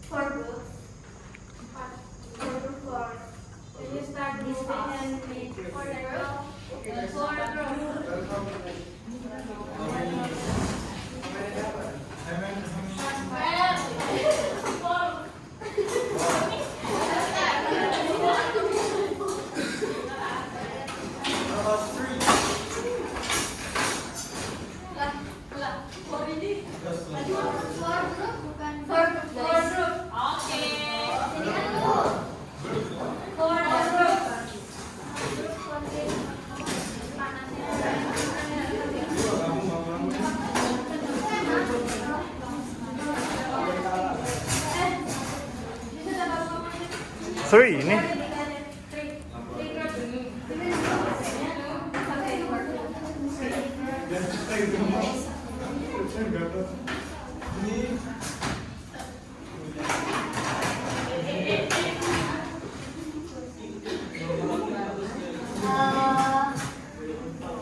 for groups. For group four. Can you start moving and make for the group? For group. Three ini.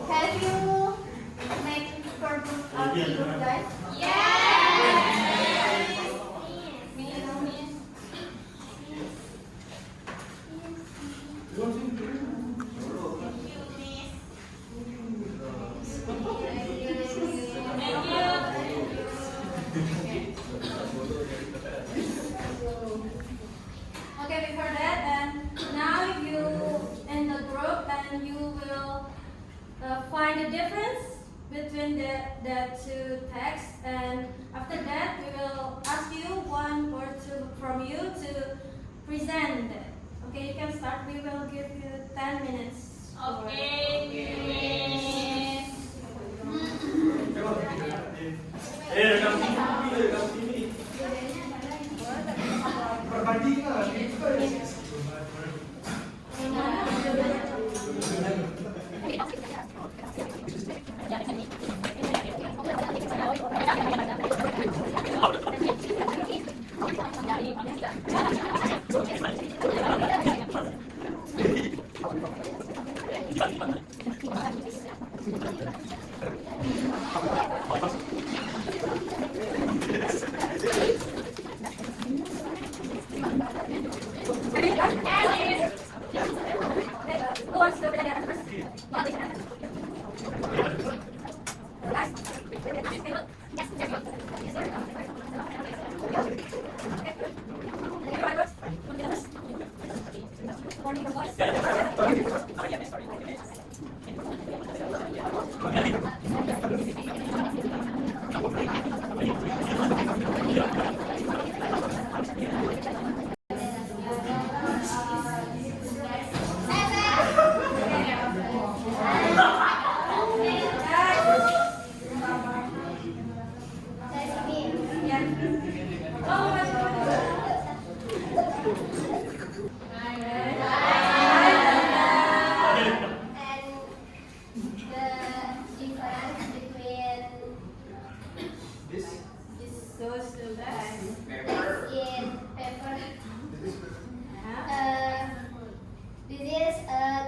Have you make for group guys? Okay, before that, and now you in the group, and you will find the difference between the two texts, and after that, we will ask you one or two from you to present it. Okay, you can start. We will give you 10 minutes.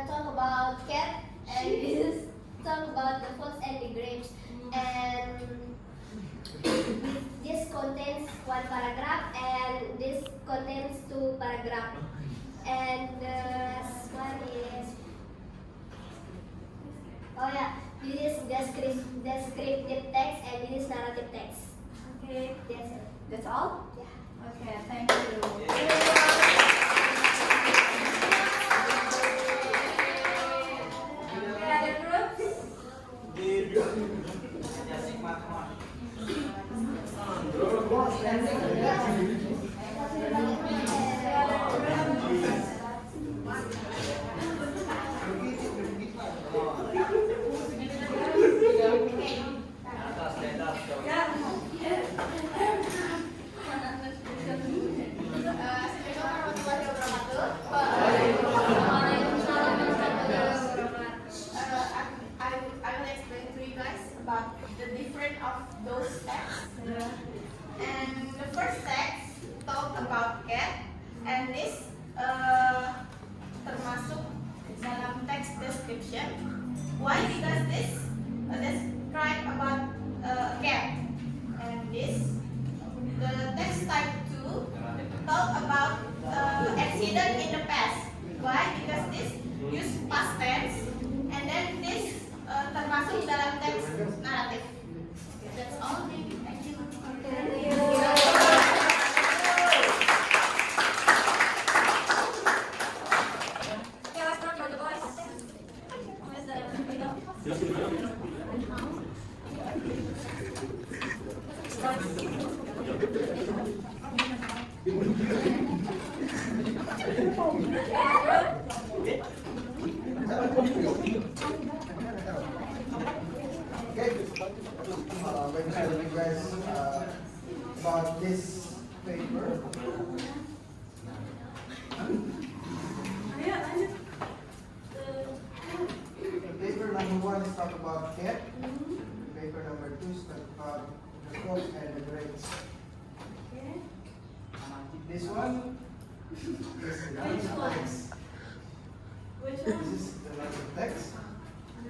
Talk about cat, and this is talk about the fruits and the grapes, and this contains one paragraph, and this contains two paragraph, and this one is this is descriptive text, and this is narrative text. Okay, that's it. That's all? Yeah. Okay, thank you. Other groups? I will explain to you guys about the difference of those texts. And the first text talk about cat, and this termasuk dalam text description. Why? Because this describe about cat, and this the text type 2 talk about accident in the past. Why? Because this use past tense, and then this termasuk dalam teks naratif. Okay, that's all. Thank you. Okay, let's start for the boys. Where's the Okay, let me tell you guys about this paper. Paper number 1 is talk about cat. Paper number 2 is talk about the course and the grades. This one is the narrative text. Which This one? is the narrative text,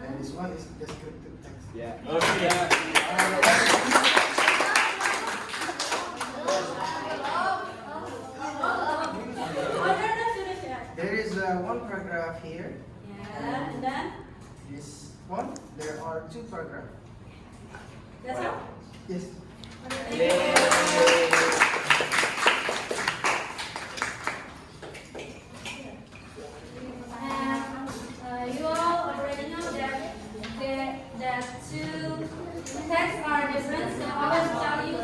and this one is descriptive text. Yeah. Okay. Yeah. Oh, they're not finished yet. There is one paragraph here. Yeah, and then This one, there are 2 paragraphs. that's all. Yes. And you all already know that that two texts are different. So I will tell you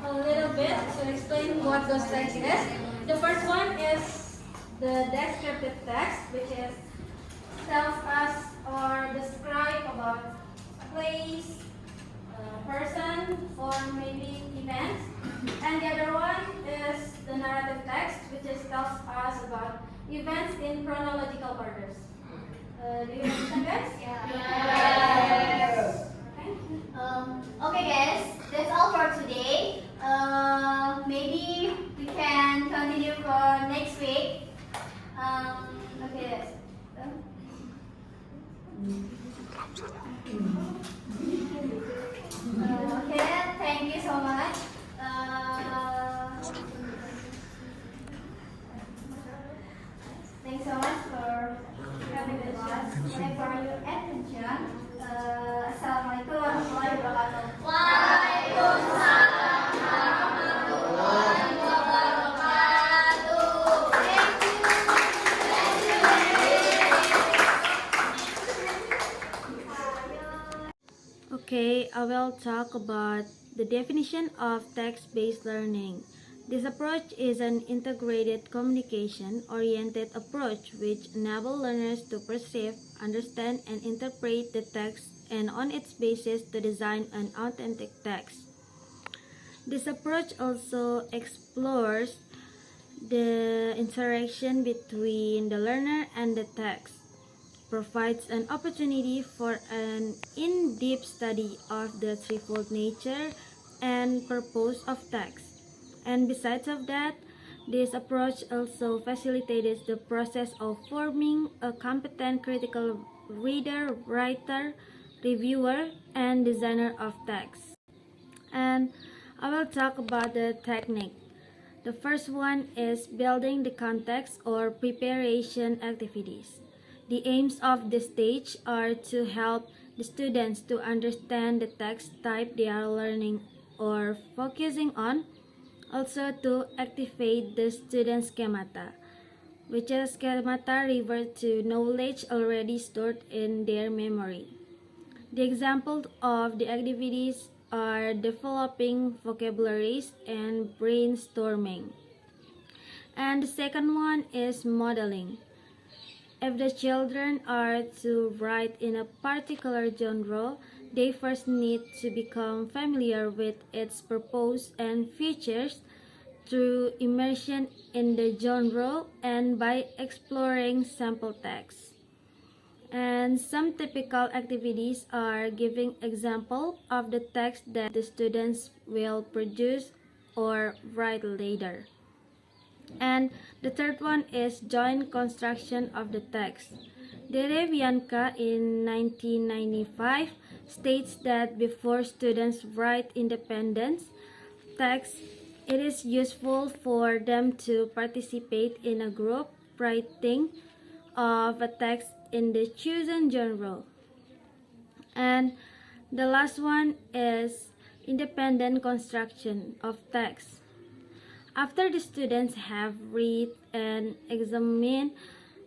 a little bit to explain what those texts is. The first one is the descriptive text, which is tells us or describe about a place, a person, or maybe events. And the other one is the narrative text, which is tells us about events in chronological orders. Do you understand, guys? Yes. Okay guys, that's all for today. Maybe we can continue for next week. Okay guys. Okay, thank you so much. Thanks so much for having with us and for your attention. Assalamualaikum warahmatullahi wabarakatuh. Waalaikumsalam warahmatullahi wabarakatuh. Thank you. Okay, I will talk about the definition of text-based learning. This approach is an integrated communication-oriented approach which enables learners to perceive, understand, and interpret the text and on its basis to design an authentic text. This approach also explores the interaction between the learner and the text, provides an opportunity for an in-depth study of the threefold nature and purpose of text. And besides of that, this approach also facilitates the process of forming a competent critical reader, writer, reviewer, and designer of text. And I will talk about the technique. The first one is building the context or preparation activities. The aims of this stage are to help the students to understand the text type they are learning or focusing on, also to activate the student schemata, which is schemata revert to knowledge already stored in their memory. The examples of the activities are developing vocabularies and brainstorming. And the second one is modeling. If the children are to write in a particular genre, they first need to become familiar with its purpose and features through immersion in the genre and by exploring sample texts. And some typical activities are giving example of the text that the students will produce or write later. And the third one is joint construction of the text. Derevianka in 1995 states that before students write independent text It is useful for them to participate in a group writing of a text in the chosen genre. And the last one is independent construction of text. After the students have read and examined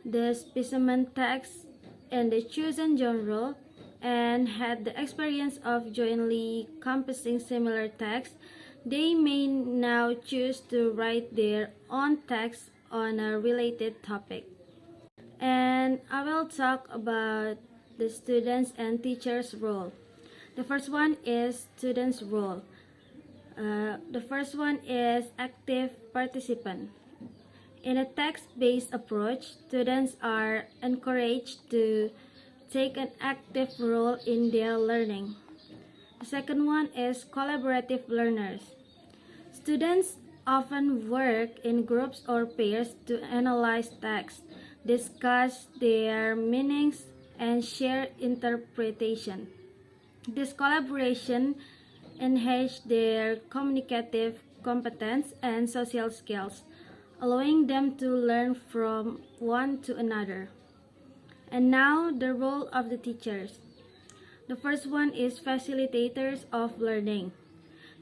the specimen text in the chosen genre and had the experience of jointly composing similar text, they may now choose to write their own text on a related topic. And I will talk about the students and teachers' role. The first one is students' role. The first one is active participant. In a text-based approach, students are encouraged to take an active role in their learning. The second one is collaborative learners. Students often work in groups or pairs to analyze text, discuss their meanings, and share interpretation. This collaboration enhances their communicative competence and social skills, allowing them to learn from one to another. And now, the role of the teachers. The first one is facilitators of learning.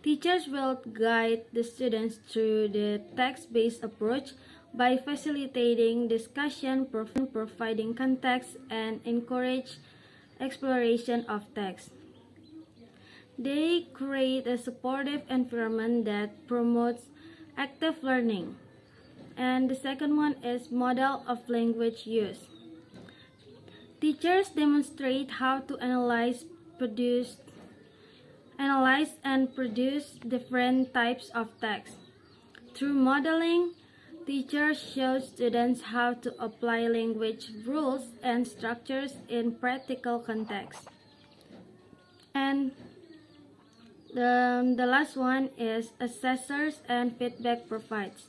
Teachers will guide the students through the text-based approach by facilitating discussion, providing context, and encourage exploration of text. They create a supportive environment that promotes active learning. And the second one is model of language use. Teachers demonstrate how to analyze and produce different types of text. Through modeling, teachers show students how to apply language rules and structures in practical context. And the last one is assessors and feedback provides.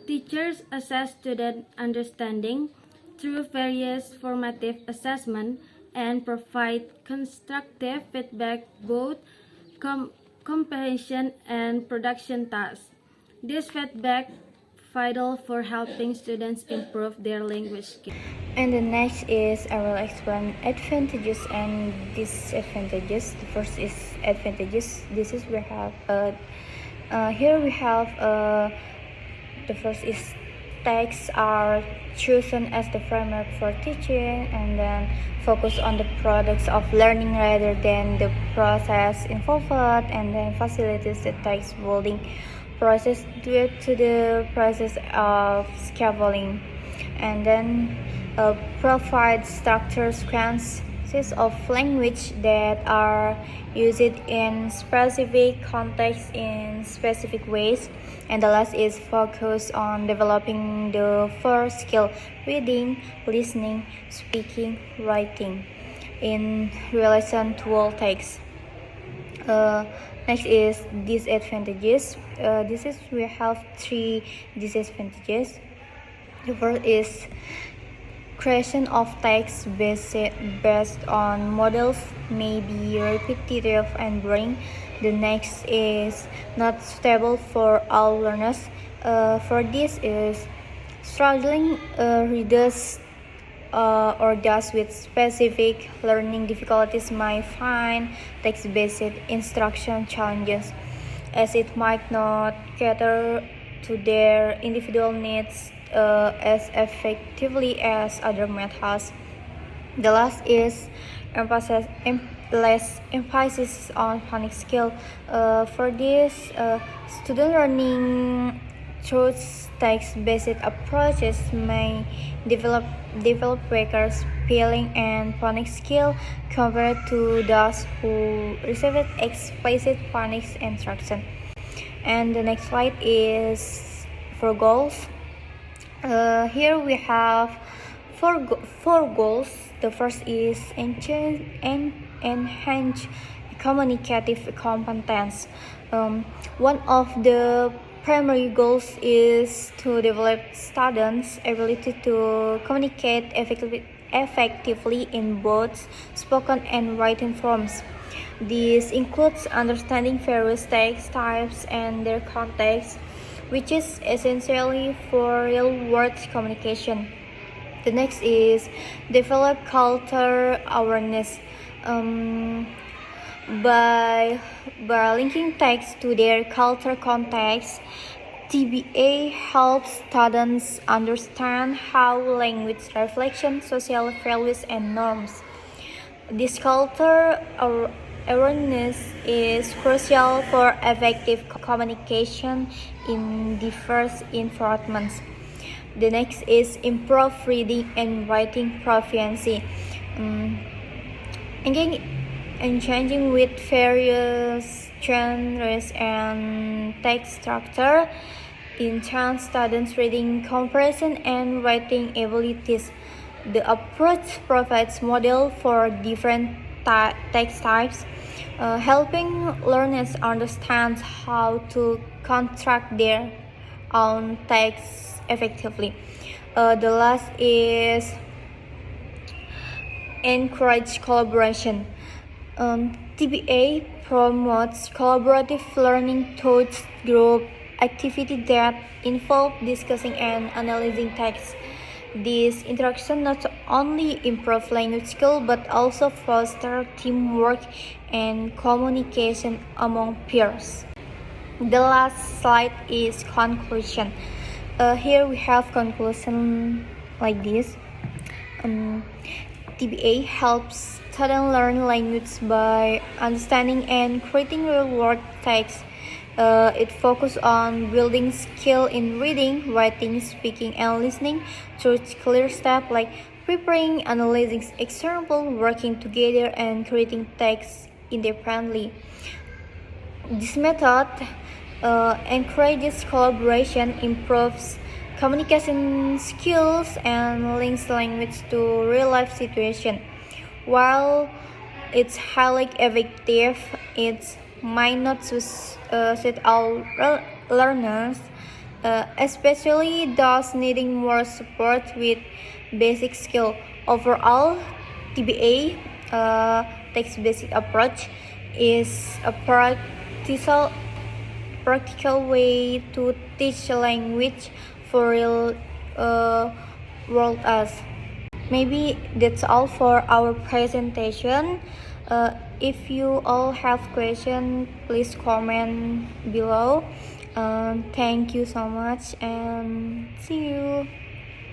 Teachers assess student understanding through various formative assessment and provide constructive feedback, both comprehension and production tasks. This feedback vital for helping students improve their language skills. And the next is I will explain advantages and disadvantages. The first is advantages. This is we have here we have the first is texts are chosen as the framework for teaching, and then focus on the products of learning rather than the process involved, and then facilitates the text building process due to the process of scaffolding, and then provide structured sequences of language that are used in specific contexts in specific ways. And the last is focus on developing the first skill: reading, listening, speaking, writing in relation to all text. Next is disadvantages. We have 3 disadvantages. The first is creation of text based on models may be repetitive and boring. The next is not suitable for all learners. For this is struggling readers or those with specific learning difficulties might find text-based instruction challenges, as it might not cater to their individual needs as effectively as other methods. The last is less emphasis on phonics skill. For this, student learning through text-based approaches may develop weaker spelling and phonics skill compared to those who received explicit phonics instruction. And the next slide is for goals. Here we have four goals. The first is enhance communicative competence. One of the primary goals is to develop students' ability to communicate effectively in both spoken and written forms. This includes understanding various text types and their context, which is essentially for real-world communication. The next is develop culture awareness. By linking text to their culture context, TBA helps students understand how language reflects social values and norms. This culture awareness is crucial for effective communication in diverse environments. The next is improve reading and writing proficiency. Engaging with various genres and text structure enhance students' reading comprehension and writing abilities. The approach provides model for different text types, helping learners understand how to construct their own text effectively. The last is encourage collaboration. TBA promotes collaborative learning through group activities that involve discussing and analyzing text. This interaction not only improves language skills but also fosters teamwork and communication among peers. The last slide is conclusion. Here we have conclusion like this. TBA helps students learn language by understanding and creating real-world text. It focuses on building skill in reading, writing, speaking, and listening through clear steps like preparing, analyzing example, working together, and creating text independently. This method encourages collaboration, improves communication skills, and links language to real-life situations. While it's highly effective, it might not suit all learners, especially those needing more support with basic skill. Overall, TBA text-based approach is a practical way to teach language for real world us. Maybe that's all for our presentation. If you all have questions, please comment below. Thank you so much and see you.